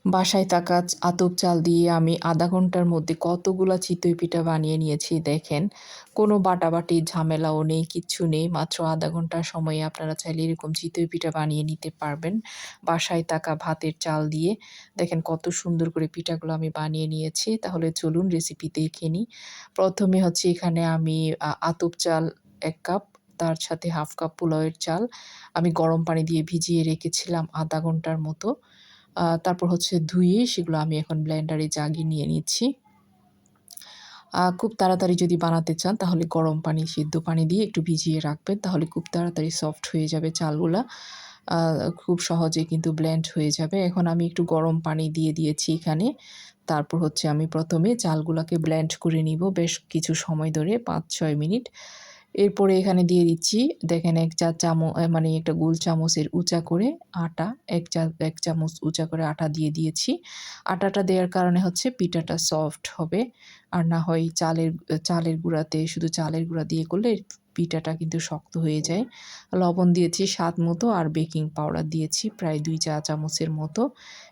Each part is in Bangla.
বাসায় থাকা আতপ চাল দিয়ে আমি ০.৫ ঘন্টার মধ্যে কতগুলা চিতই পিঠা বানিয়ে নিয়েছি দেখেন। কোনো বাটাবাটির ঝামেলাও নেই, কিচ্ছু নেই। মাত্র ০.৫ ঘন্টার সময়ে আপনারা চাইলে এরকম চিতই পিঠা বানিয়ে নিতে পারবেন। বাসায় থাকা ভাতের চাল দিয়ে। দেখেন কত সুন্দর করে পিঠাগুলো আমি বানিয়ে নিয়েছি। তাহলে চলুন রেসিপি দেখে নিই। ১ম এ হচ্ছে এখানে আমি আতপ চাল ১ কাপ, তার সাথে ১/২ কাপ পোলাওয়ের চাল আমি গরম পানি দিয়ে ভিজিয়ে রেখেছিলাম ০.৫ ঘন্টার মতো। তারপর হচ্ছে ধুয়ে সেগুলো আমি এখন ব্লেন্ডারে জাগিয়ে নিয়ে নিচ্ছি। খুব তাড়াতাড়ি যদি বানাতে চান তাহলে গরম পানি, সিদ্ধ পানি দিয়ে একটু ভিজিয়ে রাখবেন। তাহলে খুব তাড়াতাড়ি সফট হয়ে যাবে চালগুলা। আ খুব সহজেই কিন্তু ব্লেন্ড হয়ে যাবে। এখন আমি একটু গরম পানি দিয়ে দিয়েছি এখানে। তারপর হচ্ছে আমি ১ম এ চালগুলাকে ব্লেন্ড করে নিব বেশ কিছু সময় ধরে ৫-৬ মিনিট। এরপরে এখানে দিয়ে দিচ্ছি দেখেন ১ চা মানে একটা গোল চামচের উঁচা করে আটা, ১ চামচ উঁচা করে আটা দিয়ে দিয়েছি। আটাটা দেওয়ার কারণে হচ্ছে পিঠাটা সফট হবে। আর না হয় চালের গুঁড়াতে শুধু চালের গুঁড়া দিয়ে করলে পিঠাটা কিন্তু শক্ত হয়ে যায়। লবণ দিয়েছি স্বাদ মতো আর বেকিং পাউডার দিয়েছি প্রায় ২ চা চামচের মতো।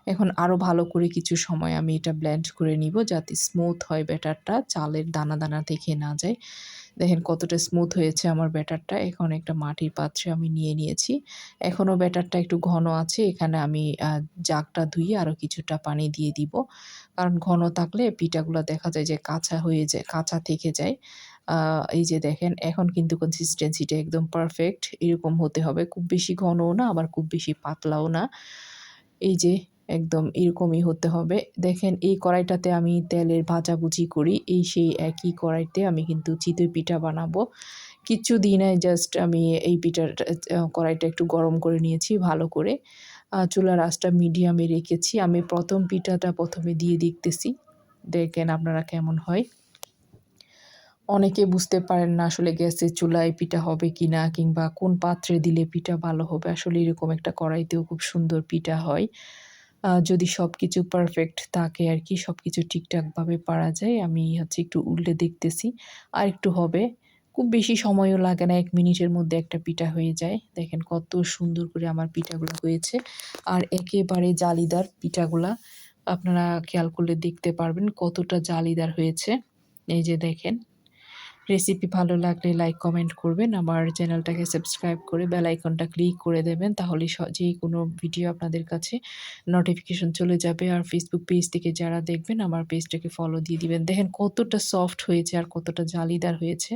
এখন আরও ভালো করে কিছু সময় আমি এটা ব্লেন্ড করে নিব যাতে স্মুথ হয় ব্যাটারটা, চালের দানা, দানা থেকে না যায়। দেখেন কতটা স্মুথ হয়েছে আমার ব্যাটারটা। এখন একটা মাটির পাত্রে আমি নিয়ে নিয়েছি। এখনও ব্যাটারটা একটু ঘন আছে। এখানে আমি জাগটা ধুয়ে আরও কিছুটা পানি দিয়ে দিব। কারণ ঘন থাকলে পিঠাগুলা দেখা যায় যে কাঁচা হয়ে যায়, কাঁচা থেকে যায়। আ এই যে দেখেন এখন কিন্তু কনসিস্টেন্সিটা একদম পারফেক্ট এরকম হতে হবে। খুব বেশি ঘনও না আবার খুব বেশি পাতলাও না। এই যে একদম এরকমই হতে হবে। দেখেন এই কড়াইটাতে আমি তেলের ভাজাভুজি করি। এই সেই একই কড়াইতে আমি কিন্তু চিতই পিঠা বানাবো। কিচ্ছু দিই নাই জাস্ট আমি এই পিঠাটা কড়াইটা একটু গরম করে নিয়েছি ভালো করে। চুলার আঁচটা মিডিয়ামে রেখেছি। আমি ১ম পিঠাটা ১ম এ দিয়ে দেখতেছি। দেখেন আপনারা কেমন হয়। অনেকে বুঝতে পারেন না আসলে গ্যাসের চুলায় পিঠা হবে কিনা কিংবা কোন পাত্রে দিলে পিঠা ভালো হবে। আসলে এরকম একটা কড়াইতেও খুব সুন্দর পিঠা হয়। যদি সবকিছু পারফেক্ট থাকে আরকি, সবকিছু ঠিকঠাকভাবে পারা যায়। আমি হচ্ছে একটু উল্টে দেখতেছি। আরেকটু হবে। খুব বেশি সময়ও লাগে না। ১ মিনিটের মধ্যে একটা পিঠা হয়ে যায়। দেখেন কত সুন্দর করে আমার পিঠাগুলা হয়েছে। আর একেবারে জালিদার পিঠাগুলা। আপনারা খেয়াল করলে দেখতে পারবেন কতটা জালিদার হয়েছে। এই যে দেখেন। রেসিপি ভালো লাগলে লাইক, কমেন্ট করবেন। আমার চ্যানেলটাকে সাবস্ক্রাইব করে বেল আইকনটা ক্লিক করে দেবেন। তাহলে যেকোনো ভিডিও আপনাদের কাছে নোটিফিকেশন চলে যাবে। আর Facebook পেজ থেকে যারা দেখবেন আমার পেজটাকে ফলো দিয়ে দিবেন। দেখেন কতটা সফট হয়েছে আর কতটা জালিদার হয়েছে।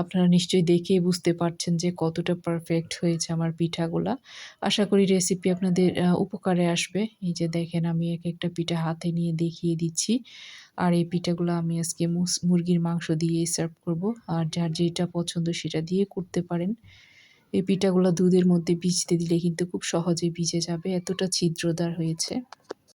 আপনারা নিশ্চয়ই দেখেই বুঝতে পারছেন যে কতটা পারফেক্ট হয়েছে আমার পিঠাগুলা। আশা করি রেসিপি আপনাদের উপকারে আসবে। এই যে দেখেন আমি একেকটা পিঠা হাতে নিয়ে দেখিয়ে দিচ্ছি। আর এই পিঠাগুলো আমি আজকে মুরগির মাংস দিয়েই সার্ভ করব। আর যার যেটা পছন্দ সেটা দিয়ে করতে পারেন। এই পিঠাগুলা দুধের মধ্যে ভিজতে দিলে কিন্তু খুব সহজেই ভিজে যাবে। এতটা ছিদ্রদার হয়েছে।